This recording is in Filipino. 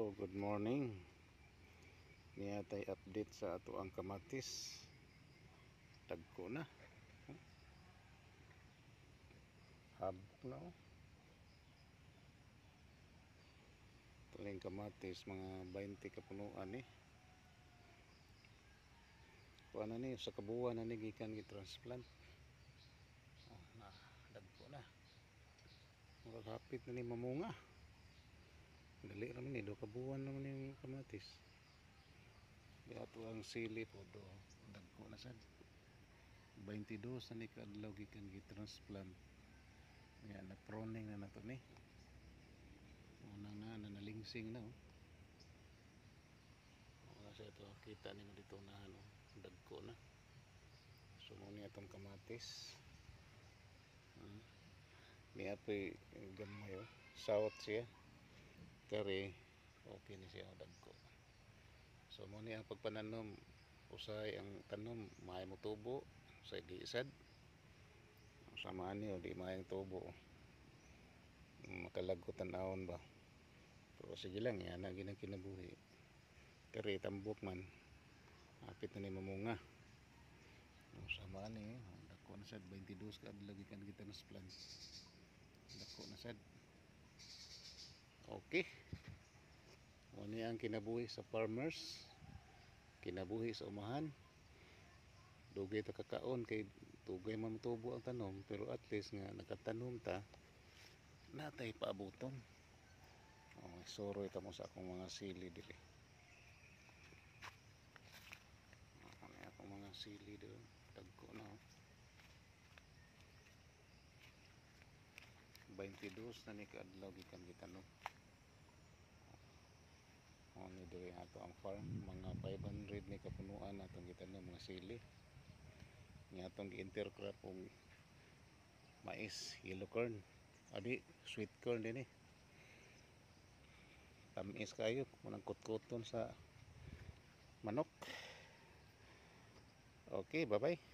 Hello, good morning. Niya tay update sa ato ang kamatis. Tagko na. Habok na oh. Tuling kamatis mga 20 kapunuan eh. Kuha na ni sa kabuuan na ni gikan gi-transplant. Oh, na dagko na. Murag hapit na ni mamunga. Dali ra man ni do kabuuan naman yung kamatis. Di ato ang sili po do dagko na sad. 22 na ni kaadlaw gikan gi-transplant. Yan na pruning na nato ni. Unang na nalingsing na oh. Kasi ito kita nimo dito na ano, dagko na. So mo ni atong kamatis. Ni apoy gamay oh. Sawat siya. Kari okay ni siya dagko. So mo ni ang pagpananom usay ang tanom may mo tubo sa giisad. Samaan niyo di maayong tubo. Makalagot tanawon ba. Pero sige lang yan ang ginang kinabuhi. Kari tambok man hapit na ni mamunga. Samaan ni dako na sad 22 ka adlaw gikan kita nas plan. Dako na sad. Okay. Ano ang kinabuhi sa farmers, kinabuhi sa umahan. Dugay ta kakaon kay dugay man tubo ang tanom, pero at least nga nakatanom ta natay paabuton. Oh, soroy ta mo sa akong mga sili dili. Ano akong mga sili dili, dagko na oh. 22 na ni kaadlaw gikan gitanom. Ni diri ato ang farm mga 500 ni kapunuan atong gitanom mga sili. Ni atong gi-intercrop og mais, yellow corn, adi sweet corn din eh. Tamis kayo munang kutkuton sa manok. Okay, bye bye.